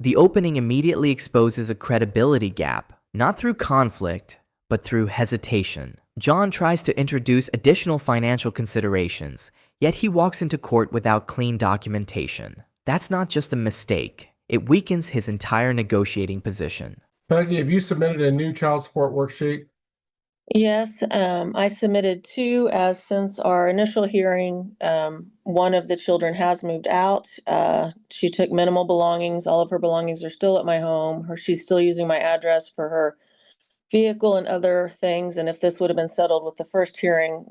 The opening immediately exposes a credibility gap, not through conflict, but through hesitation. John tries to introduce additional financial considerations, yet he walks into court without clean documentation. That's not just a mistake. It weakens his entire negotiating position. Peggy, have you submitted a new child support worksheet? Yes, I submitted two as since our initial hearing. One of the children has moved out. She took minimal belongings. All of her belongings are still at my home. She's still using my address for her vehicle and other things. And if this would have been settled with the first hearing,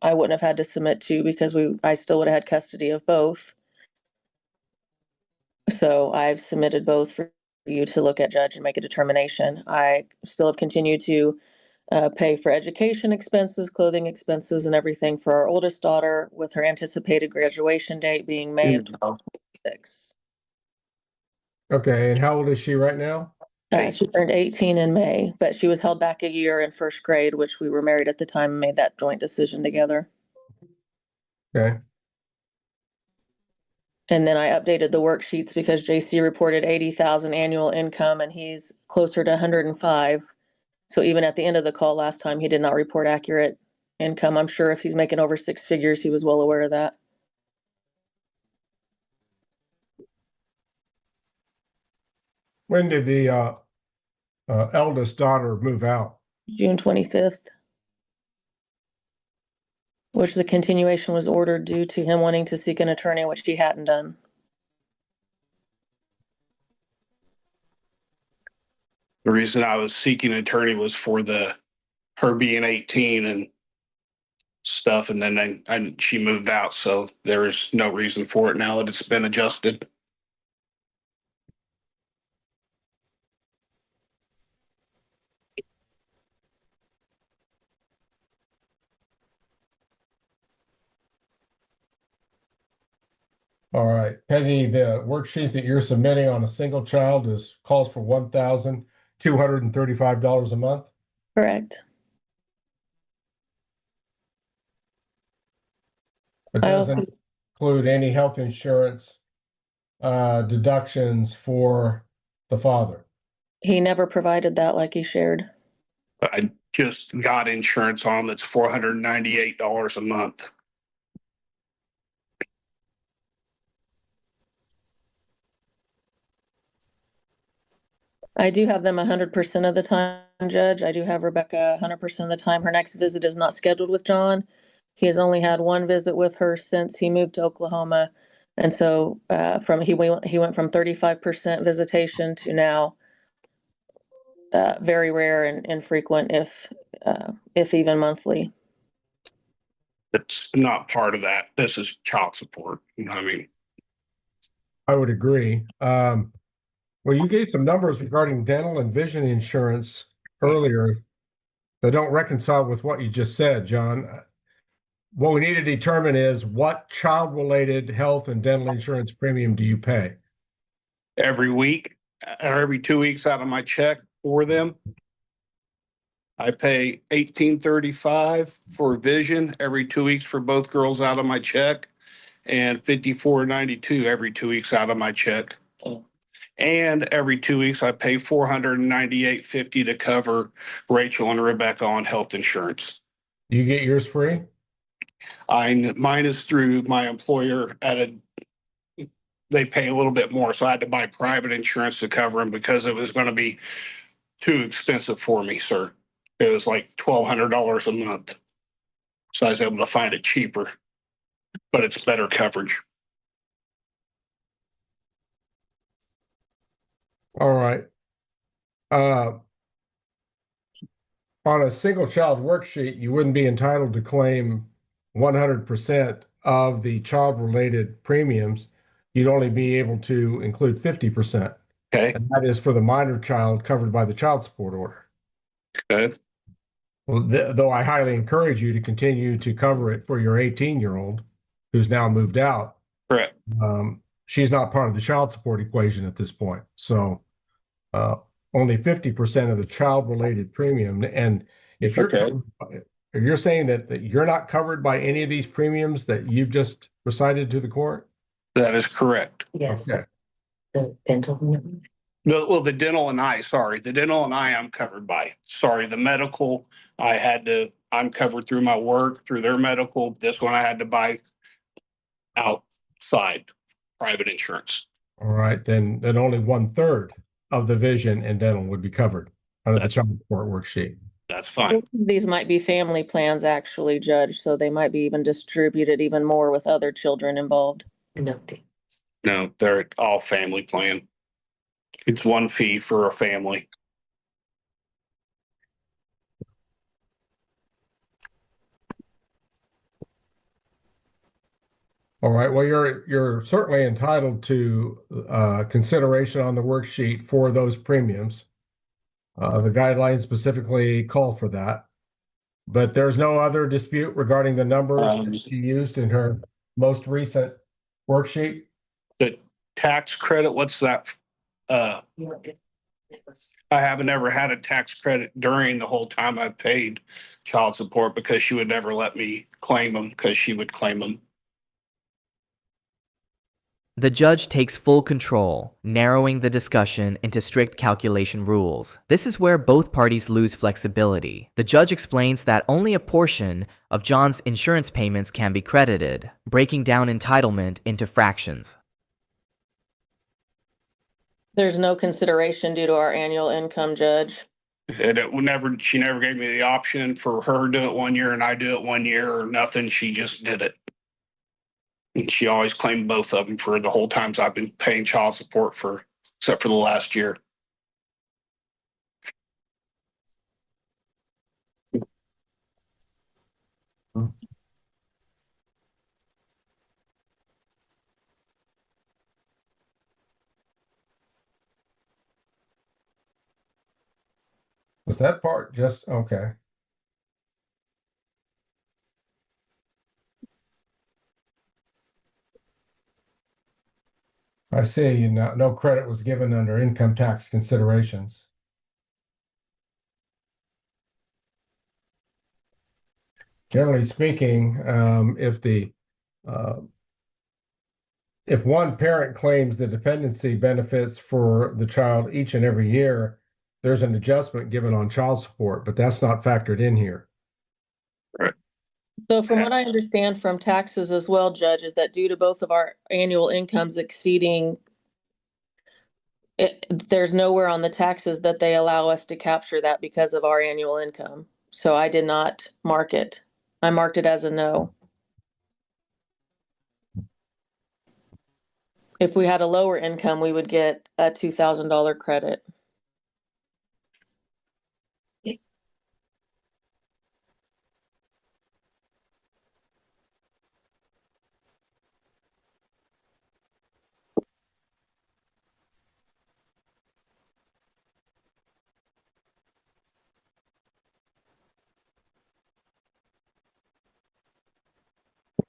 I wouldn't have had to submit two because I still would have had custody of both. So I've submitted both for you to look at, judge, and make a determination. I still have continued to pay for education expenses, clothing expenses, and everything for our oldest daughter, with her anticipated graduation date being May of 2026. Okay, and how old is she right now? She turned 18 in May, but she was held back a year in first grade, which we were married at the time and made that joint decision together. Okay. And then I updated the worksheets because JC reported 80,000 annual income and he's closer to 105. So even at the end of the call last time, he did not report accurate income. I'm sure if he's making over six figures, he was well aware of that. When did the eldest daughter move out? June 25th, which the continuation was ordered due to him wanting to seek an attorney, which he hadn't done. The reason I was seeking an attorney was for her being 18 and stuff, and then she moved out, so there is no reason for it now that it's been adjusted. All right, Peggy, the worksheet that you're submitting on a single child calls for $1,235 a month. Correct. It doesn't include any health insurance deductions for the father. He never provided that like he shared. I just got insurance on that's $498 a month. I do have them 100% of the time, Judge. I do have Rebecca 100% of the time. Her next visit is not scheduled with John. He has only had one visit with her since he moved to Oklahoma. And so he went from 35% visitation to now very rare and infrequent, if even monthly. It's not part of that. This is child support. You know what I mean? I would agree. Well, you gave some numbers regarding dental and vision insurance earlier that don't reconcile with what you just said, John. What we need to determine is what child-related health and dental insurance premium do you pay? Every week or every 2 weeks out of my check for them. I pay $1,835 for vision every 2 weeks for both girls out of my check, and $54.92 every 2 weeks out of my check. And every 2 weeks, I pay $498.50 to cover Rachel and Rebecca on health insurance. You get yours free? Mine is through my employer they pay a little bit more, so I had to buy private insurance to cover them because it was going to be too expensive for me, sir. It was like $1,200 a month. So I was able to find it cheaper, but it's better coverage. All right. On a single child worksheet, you wouldn't be entitled to claim 100% of the child-related premiums. You'd only be able to include 50%. Okay. And that is for the minor child covered by the child support order. Good. Well, though I highly encourage you to continue to cover it for your 18-year-old who's now moved out. Correct. She's not part of the child support equation at this point. So only 50% of the child-related premium. And if you're if you're saying that you're not covered by any of these premiums that you've just recited to the court? That is correct. Yes. Okay. The dental. No, well, the dental and eye, sorry, the dental and eye I'm covered by. Sorry, the medical, I'm covered through my work, through their medical. This one I had to buy outside private insurance. All right, then only 1/3 of the vision and dental would be covered under the That's- child support worksheet. That's fine. These might be family plans actually, Judge, so they might be even distributed even more with other children involved. No. No, they're all family plan. It's one fee for a family. All right, well, you're certainly entitled to consideration on the worksheet for those premiums. The guidelines specifically call for that. But there's no other dispute regarding the numbers she used in her most recent worksheet? The tax credit, what's that? I haven't ever had a tax credit during the whole time I paid child support because she would never let me claim them because she would claim them. The judge takes full control, narrowing the discussion into strict calculation rules. This is where both parties lose flexibility. The judge explains that only a portion of John's insurance payments can be credited, breaking down entitlement into fractions. There's no consideration due to our annual income, Judge. And she never gave me the option for her to do it 1 year and I do it 1 year or nothing. She just did it. And she always claimed both of them for the whole times I've been paying child support for, except for the last year. Was that part just, okay. I see, no credit was given under income tax considerations. Generally speaking, if one parent claims the dependency benefits for the child each and every year, there's an adjustment given on child support, but that's not factored in here. So from what I understand from taxes as well, Judge, is that due to both of our annual incomes exceeding, there's nowhere on the taxes that they allow us to capture that because of our annual income. So I did not mark it. I marked it as a no. If we had a lower income, we would get a $2,000 credit.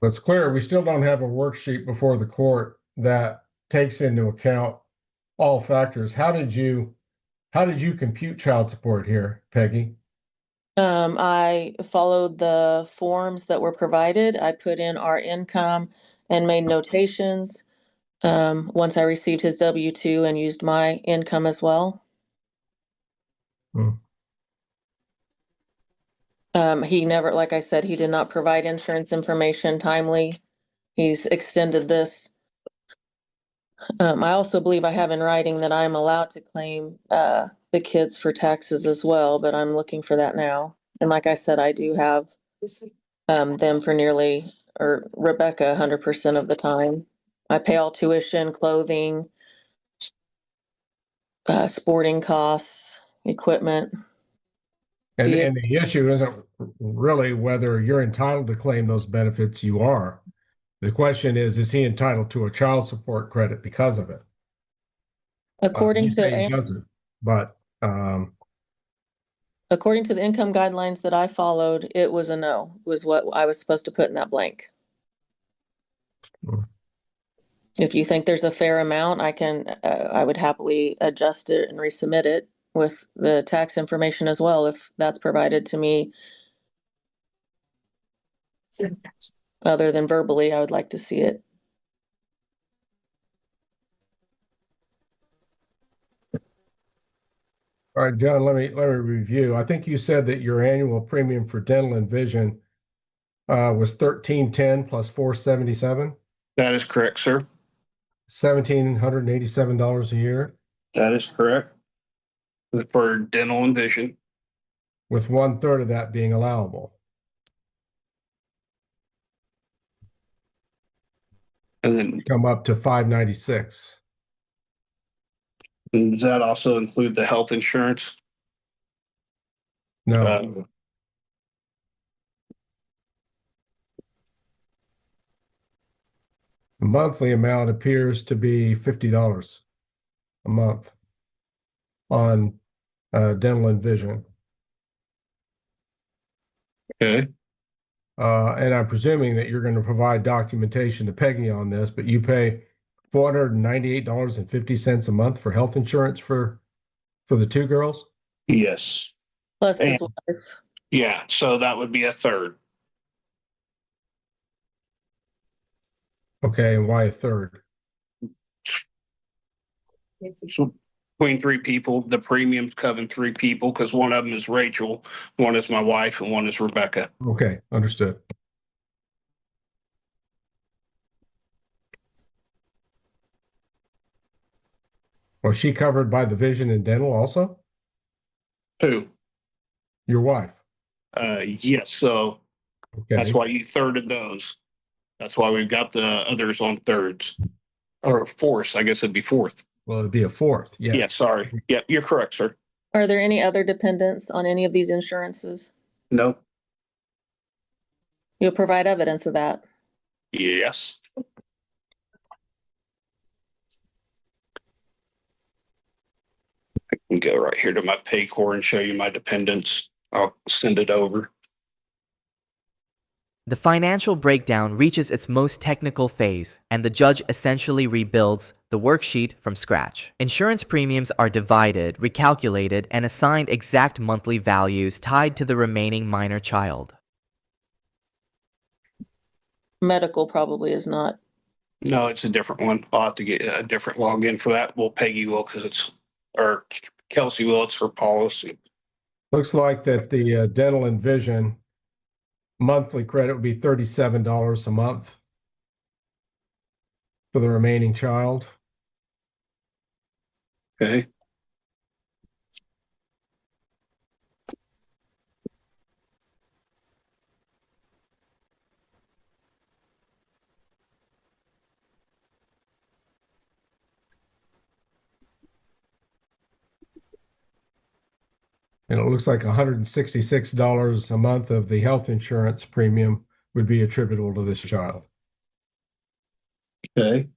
It's clear we still don't have a worksheet before the court that takes into account all factors. How did you compute child support here, Peggy? I followed the forms that were provided. I put in our income and made notations. Once I received his W-2 and used my income as well. He never, like I said, he did not provide insurance information timely. He's extended this. I also believe I have in writing that I'm allowed to claim the kids for taxes as well, but I'm looking for that now. And like I said, I do have them for nearly, or Rebecca, 100% of the time. I pay all tuition, clothing, sporting costs, equipment. And the issue isn't really whether you're entitled to claim those benefits. You are. The question is he entitled to a child support credit because of it? According You say he to doesn't, but according to the income guidelines that I followed, it was a no, was what I was supposed to put in that blank. If you think there's a fair amount, I would happily adjust it and resubmit it with the tax information as well, if that's provided to me. Other than verbally, I would like to see it. All right, John, let me review. I think you said that your annual premium for dental and vision was 1310 plus 477, That is correct, sir. $1,787 a year, That is correct. For dental and vision. with 1/3 of that being allowable. And then Come up to 596. does that also include the health insurance? No, Uh, the monthly amount appears to be $50 a month on dental and vision. okay. And I'm presuming that you're going to provide documentation to Peggy on this, but you pay $498.50 a month for health insurance for the two girls? Yes. Plus his And- wife. Yeah, so that would be a third. Okay, and why a third? So between three people, the premium's covering three people because one of them is Rachel, one is my wife, and one is Rebecca. Okay, understood. Was she covered by the vision and dental also? Who? Your wife? Yes, so Okay. that's why you thirded those. That's why we've got the others on thirds. Or fourths, I guess it'd be fourth. Well, it'd be a fourth. Yeah. Yeah, sorry. Yeah, you're correct, sir. Are there any other dependents on any of these insurances? No. You'll provide evidence of that. Yes. I can go right here to my Paycor and show you my dependents. I'll send it over. The financial breakdown reaches its most technical phase, and the judge essentially rebuilds the worksheet from scratch. Insurance premiums are divided, recalculated, and assigned exact monthly values tied to the remaining minor child. Medical probably is not. No, it's a different one. I'll have to get a different login for that. Well, Peggy will because it's, or Kelsey will, it's her policy. Looks like that the dental and vision monthly credit would be $37 a month for the remaining child. Okay. And it looks like $166 a month of the health insurance premium would be attributable to this child. Okay.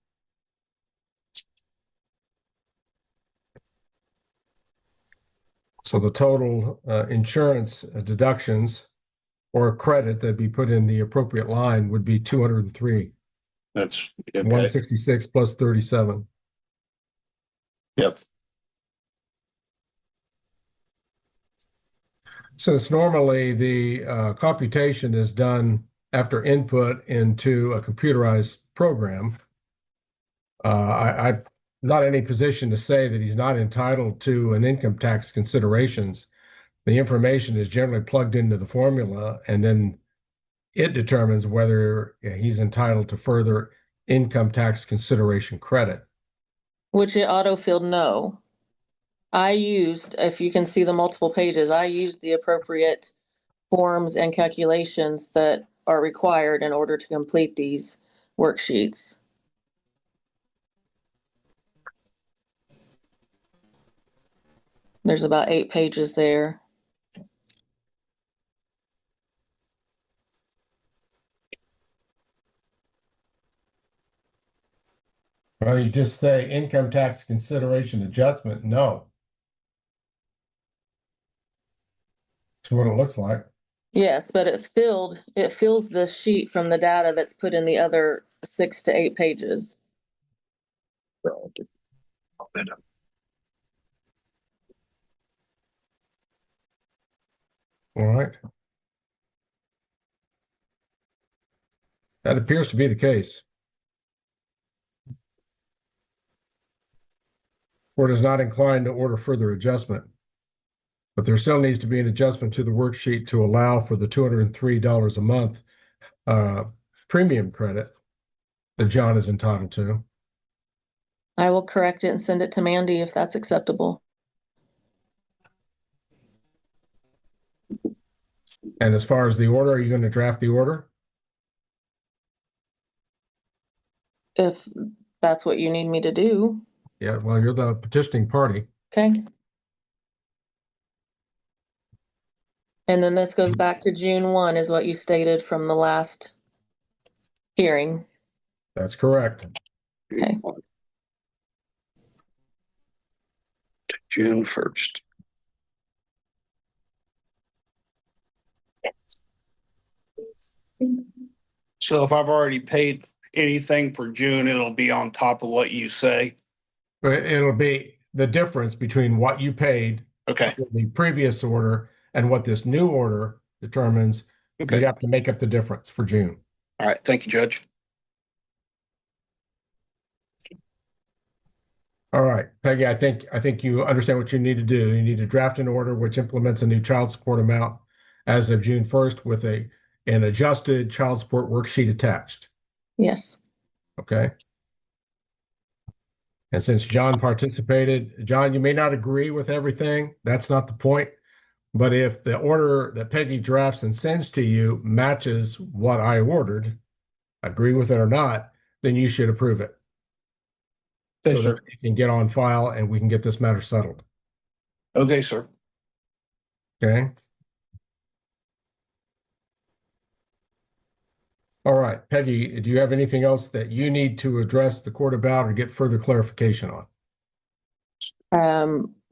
So the total insurance deductions or credit that'd be put in the appropriate line would be 203, That's okay. 166 plus 37. Yep. Since normally the computation is done after input into a computerized program, I'm not in any position to say that he's not entitled to an income tax considerations. The information is generally plugged into the formula, and then it determines whether he's entitled to further income tax consideration credit. Which it autofilled no. I used, if you can see the multiple pages, I used the appropriate forms and calculations that are required in order to complete these worksheets. There's about 8 pages there. Well, you just say income tax consideration adjustment, no. That's what it looks like. Yes, but it fills the sheet from the data that's put in the other 6 to 8 pages. All right. That appears to be the case. Court is not inclined to order further adjustment. But there still needs to be an adjustment to the worksheet to allow for the $203 a month premium credit that John is entitled to. I will correct it and send it to Mandy if that's acceptable. And as far as the order, are you going to draft the order? If that's what you need me to do, Yeah, well, you're the petitioning party. okay? And then this goes back to June 1 is what you stated from the last hearing. That's correct. Okay. June 1st. So if I've already paid anything for June, it'll be on top of what you say. But it'll be the difference between what you paid Okay, for the previous order and what this new order determines. You'd okay. have to make up the difference for June. All right, thank you, Judge. All right, Peggy, I think you understand what you need to do. You need to draft an order which implements a new child support amount as of June 1st with an adjusted child support worksheet attached. Yes. Okay. And since John participated, John, you may not agree with everything. That's not the point. But if the order that Peggy drafts and sends to you matches what I ordered, agree with it or not, then you should approve it. Yes, So sir. that it can get on file and we can get this matter settled. Okay, sir. Okay. All right, Peggy, do you have anything else that you need to address the court about or get further clarification on?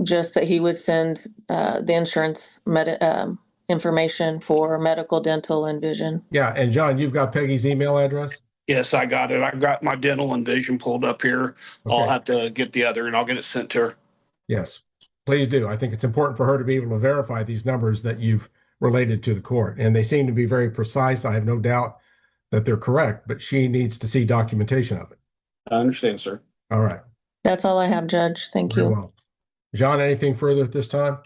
Just that he would send the insurance information for medical, dental, and vision. Yeah, and John, you've got Peggy's email address? Yes, I got it. I've got my dental and vision pulled up here. I'll Okay. have to get the other and I'll get it sent to her. Yes, please do. I think it's important for her to be able to verify these numbers that you've related to the court, and they seem to be very precise. I have no doubt that they're correct, but she needs to see documentation of it. I understand, sir. All right, That's all I have, Judge. Thank very you. well. John, anything further at this time?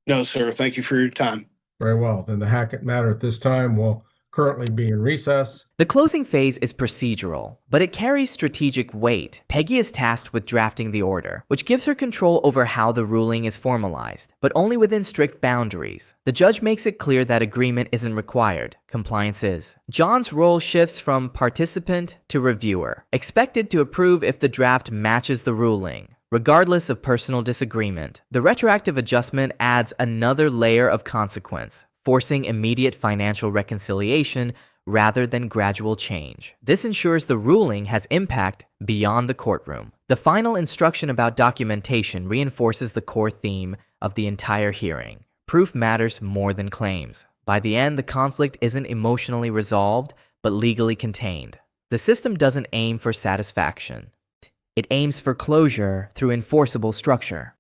No, sir. Thank you for your time. Very well. Then the Hackett matter at this time will currently be in recess. The closing phase is procedural, but it carries strategic weight. Peggy is tasked with drafting the order, which gives her control over how the ruling is formalized, but only within strict boundaries. The judge makes it clear that agreement isn't required. Compliance is. John's role shifts from participant to reviewer, expected to approve if the draft matches the ruling, regardless of personal disagreement. The retroactive adjustment adds another layer of consequence, forcing immediate financial reconciliation rather than gradual change. This ensures the ruling has impact beyond the courtroom. The final instruction about documentation reinforces the core theme of the entire hearing. Proof matters more than claims. By the end, the conflict isn't emotionally resolved, but legally contained. The system doesn't aim for satisfaction. It aims for closure through enforceable structure.